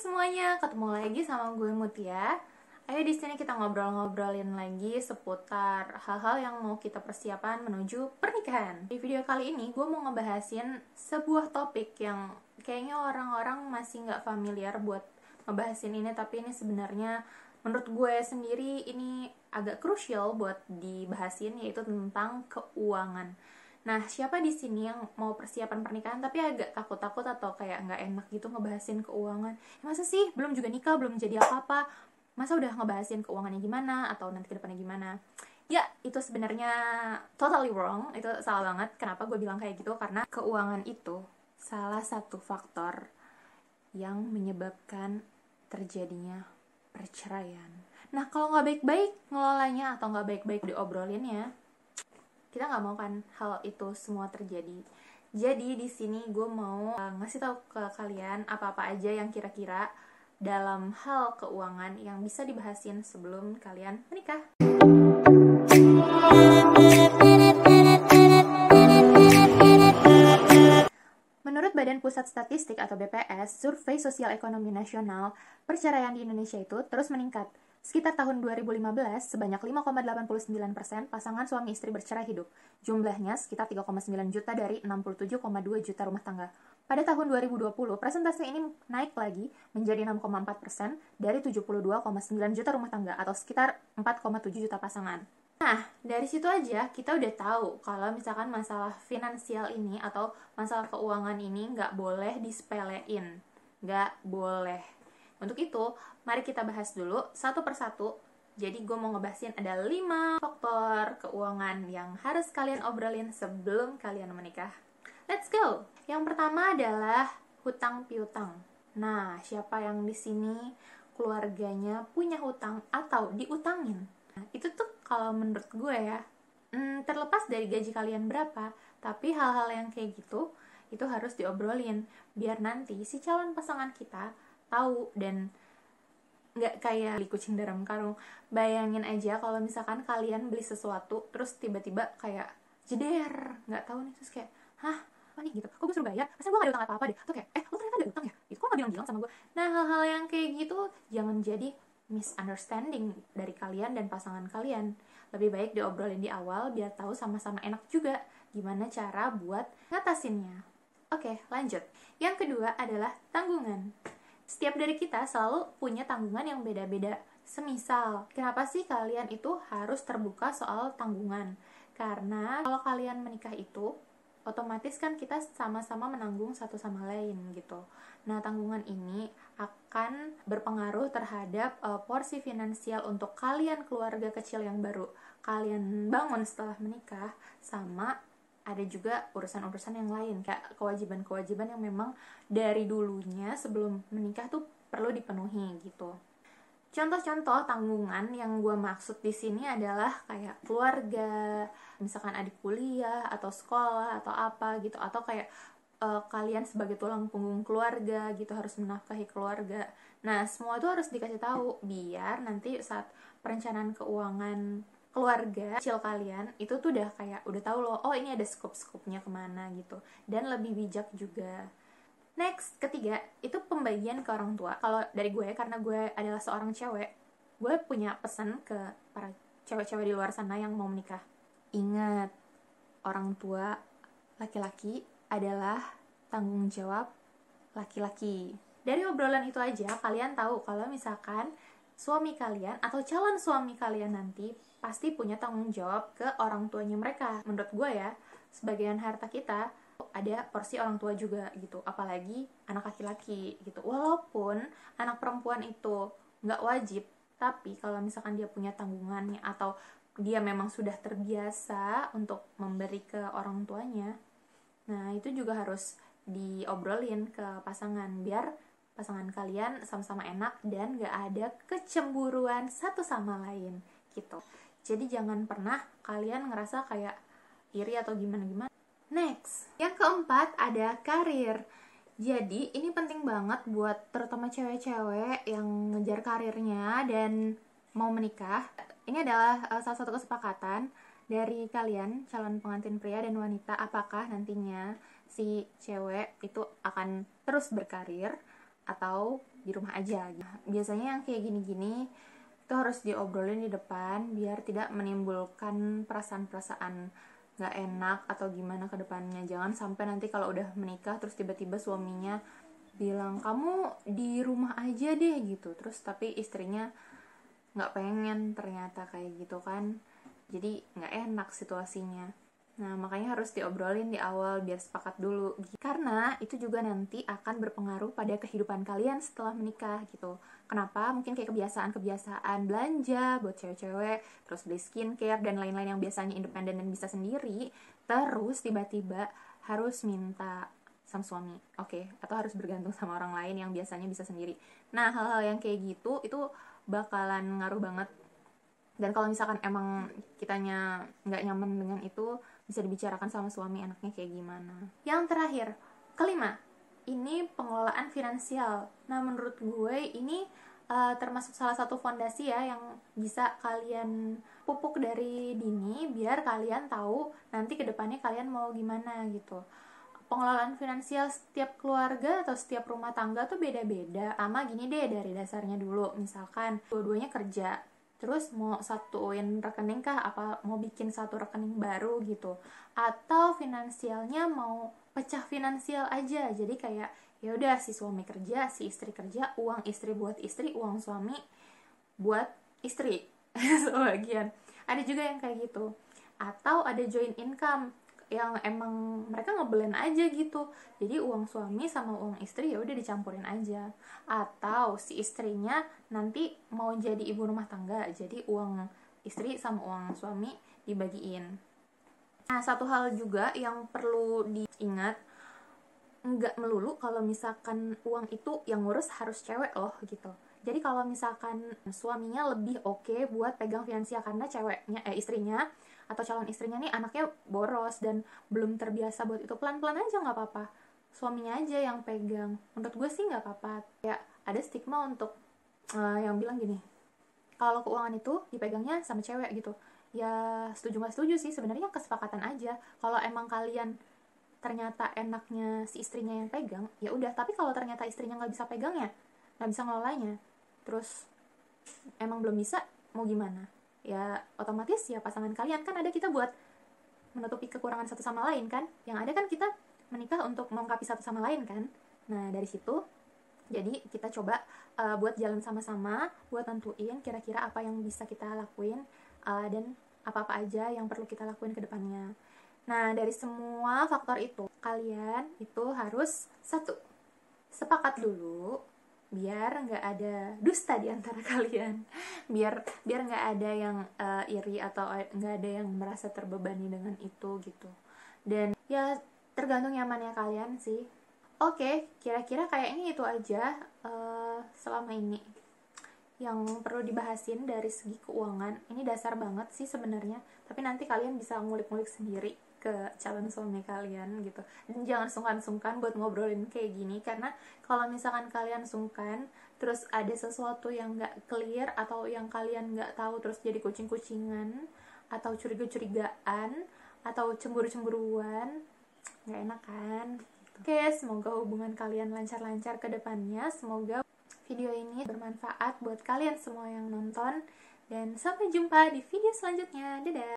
semuanya, ketemu lagi sama gue Mutia. Ayo di sini kita ngobrol-ngobrolin lagi seputar hal-hal yang mau kita persiapan menuju pernikahan. Di video kali ini gue mau ngebahasin sebuah topik yang kayaknya orang-orang masih nggak familiar buat ngebahasin ini, tapi ini sebenarnya menurut gue sendiri ini agak krusial buat dibahasin, yaitu tentang keuangan. Nah, siapa di sini yang mau persiapan pernikahan tapi agak takut-takut atau kayak nggak enak gitu ngebahasin keuangan? Ya, masa sih belum juga nikah, belum jadi apa-apa, masa udah ngebahasin keuangannya gimana atau nanti ke depannya gimana? Ya, itu sebenarnya totally wrong, itu salah banget. Kenapa gue bilang kayak gitu? Karena keuangan itu salah satu faktor yang menyebabkan terjadinya perceraian. Nah, kalau nggak baik-baik ngelolanya atau nggak baik-baik diobrolinnya, kita nggak mau kan hal itu semua terjadi. Jadi di sini gue mau ngasih tahu ke kalian apa-apa aja yang kira-kira dalam hal keuangan yang bisa dibahasin sebelum kalian menikah. Menurut Badan Pusat Statistik atau BPS, Survei Sosial Ekonomi Nasional, perceraian di Indonesia itu terus meningkat. Sekitar tahun 2015, sebanyak 5,89% pasangan suami istri bercerai hidup. Jumlahnya sekitar 3,9 juta dari 67,2 juta rumah tangga. Pada tahun 2020, persentase ini naik lagi menjadi 6,4% dari 72,9 juta rumah tangga atau sekitar 4,7 juta pasangan. Nah, dari situ aja kita udah tahu kalau misalkan masalah finansial ini atau masalah keuangan ini nggak boleh disepelein. Nggak boleh. Untuk itu, mari kita bahas dulu satu persatu. Jadi gue mau ngebahasin ada 5 faktor keuangan yang harus kalian obrolin sebelum kalian menikah. Let's go! Yang pertama adalah hutang piutang. Nah, siapa yang di sini keluarganya punya hutang atau diutangin? Nah, itu tuh kalau menurut gue ya, terlepas dari gaji kalian berapa, tapi hal-hal yang kayak gitu, itu harus diobrolin, biar nanti si calon pasangan kita tahu dan nggak kayak beli kucing dalam karung. Bayangin aja kalau misalkan kalian beli sesuatu, terus tiba-tiba kayak jeder, nggak tahu nih, terus kayak, hah? Apa nih gitu? Kok gue suruh bayar? Masa gue gak ada utang apa-apa deh? Atau kayak, lo ternyata ada utang ya? Itu kok gak bilang-bilang sama gue? Nah, hal-hal yang kayak gitu jangan jadi misunderstanding dari kalian dan pasangan kalian. Lebih baik diobrolin di awal biar tahu sama-sama enak juga gimana cara buat ngatasinnya. Oke, lanjut. Yang kedua adalah tanggungan. Setiap dari kita selalu punya tanggungan yang beda-beda. Semisal, kenapa sih kalian itu harus terbuka soal tanggungan? Karena kalau kalian menikah itu otomatis kan kita sama-sama menanggung satu sama lain gitu. Nah, tanggungan ini akan berpengaruh terhadap porsi finansial untuk kalian keluarga kecil yang baru kalian bangun setelah menikah, sama ada juga urusan-urusan yang lain kayak kewajiban-kewajiban yang memang dari dulunya sebelum menikah tuh perlu dipenuhi gitu. Contoh-contoh tanggungan yang gue maksud di sini adalah kayak keluarga, misalkan adik kuliah atau sekolah atau apa gitu, atau kayak kalian sebagai tulang punggung keluarga gitu harus menafkahi keluarga. Nah, semua itu harus dikasih tahu biar nanti saat perencanaan keuangan keluarga kecil kalian itu tuh udah kayak udah tahu loh, oh ini ada skop-skopnya kemana gitu, dan lebih bijak juga. Next, ketiga, itu pembagian ke orang tua. Kalau dari gue, karena gue adalah seorang cewek, gue punya pesan ke para cewek-cewek di luar sana yang mau menikah. Ingat, orang tua laki-laki adalah tanggung jawab laki-laki. Dari obrolan itu aja, kalian tahu kalau misalkan suami kalian atau calon suami kalian nanti pasti punya tanggung jawab ke orang tuanya mereka. Menurut gue ya, sebagian harta kita ada porsi orang tua juga gitu, apalagi anak laki-laki gitu. Walaupun anak perempuan itu nggak wajib, tapi kalau misalkan dia punya tanggungannya atau dia memang sudah terbiasa untuk memberi ke orang tuanya, nah itu juga harus diobrolin ke pasangan biar pasangan kalian sama-sama enak dan nggak ada kecemburuan satu sama lain gitu. Jadi jangan pernah kalian ngerasa kayak iri atau gimana-gimana. Next, yang keempat ada karir. Jadi ini penting banget buat terutama cewek-cewek yang ngejar karirnya dan mau menikah. Ini adalah salah satu kesepakatan dari kalian calon pengantin pria dan wanita, apakah nantinya si cewek itu akan terus berkarir atau di rumah aja. Biasanya yang kayak gini-gini itu harus diobrolin di depan biar tidak menimbulkan perasaan-perasaan gak enak atau gimana ke depannya. Jangan sampai nanti kalau udah menikah terus tiba-tiba suaminya bilang kamu di rumah aja deh gitu, terus tapi istrinya gak pengen ternyata kayak gitu kan, jadi gak enak situasinya. Nah, makanya harus diobrolin di awal biar sepakat dulu. Karena itu juga nanti akan berpengaruh pada kehidupan kalian setelah menikah gitu. Kenapa? Mungkin kayak kebiasaan belanja buat cewek-cewek, terus beli skincare dan lain-lain yang biasanya independen dan bisa sendiri, terus tiba-tiba harus minta sama suami, oke? Atau harus bergantung sama orang lain yang biasanya bisa sendiri. Nah, hal-hal yang kayak gitu itu bakalan ngaruh banget. Dan kalau misalkan emang kitanya nggak nyaman dengan itu, bisa dibicarakan sama suami enaknya kayak gimana. Yang terakhir, kelima, ini pengelolaan finansial. Nah, menurut gue ini termasuk salah satu fondasi ya yang bisa kalian pupuk dari dini biar kalian tahu nanti kedepannya kalian mau gimana gitu. Pengelolaan finansial setiap keluarga atau setiap rumah tangga tuh beda-beda. Sama gini deh, dari dasarnya dulu, misalkan dua-duanya kerja, terus mau satuin rekening kah, apa mau bikin satu rekening baru gitu, atau finansialnya mau pecah finansial aja, jadi kayak ya udah si suami kerja, si istri kerja, uang istri buat istri, uang suami buat istri. Sebagian ada juga yang kayak gitu, atau ada joint income yang emang mereka ngeblend aja gitu, jadi uang suami sama uang istri ya udah dicampurin aja, atau si istrinya nanti mau jadi ibu rumah tangga, jadi uang istri sama uang suami dibagiin. Nah, satu hal juga yang perlu diingat, nggak melulu kalau misalkan uang itu yang ngurus harus cewek loh gitu. Jadi kalau misalkan suaminya lebih oke buat pegang finansial karena ceweknya, istrinya atau calon istrinya nih anaknya boros dan belum terbiasa buat itu, pelan-pelan aja nggak apa-apa, suaminya aja yang pegang. Menurut gue sih nggak apa-apa. Ya ada stigma untuk yang bilang gini, kalau keuangan itu dipegangnya sama cewek gitu. Ya setuju nggak setuju sih, sebenarnya kesepakatan aja. Kalau emang kalian ternyata enaknya si istrinya yang pegang, ya udah. Tapi kalau ternyata istrinya nggak bisa pegangnya, nggak bisa ngelolanya, terus emang belum bisa, mau gimana? Ya otomatis ya pasangan kalian kan ada kita buat menutupi kekurangan satu sama lain kan. Yang ada kan kita menikah untuk melengkapi satu sama lain kan. Nah dari situ jadi kita coba buat jalan sama-sama, buat tentuin kira-kira apa yang bisa kita lakuin dan apa-apa aja yang perlu kita lakuin ke depannya. Nah, dari semua faktor itu, kalian itu harus satu, sepakat dulu biar nggak ada dusta di antara kalian. Biar nggak ada yang iri atau nggak ada yang merasa terbebani dengan itu gitu. Dan ya tergantung nyamannya kalian sih. Oke, kira-kira kayaknya itu aja selama ini yang perlu dibahasin dari segi keuangan. Ini dasar banget sih sebenarnya, tapi nanti kalian bisa ngulik-ngulik sendiri ke calon suami kalian gitu. Dan jangan sungkan-sungkan buat ngobrolin kayak gini, karena kalau misalkan kalian sungkan terus ada sesuatu yang nggak clear atau yang kalian nggak tahu, terus jadi kucing-kucingan atau curiga-curigaan atau cemburu-cemburuan, nggak enak kan. Oke, semoga hubungan kalian lancar-lancar ke depannya. Semoga video ini bermanfaat buat kalian semua yang nonton. Dan sampai jumpa di video selanjutnya. Dadah!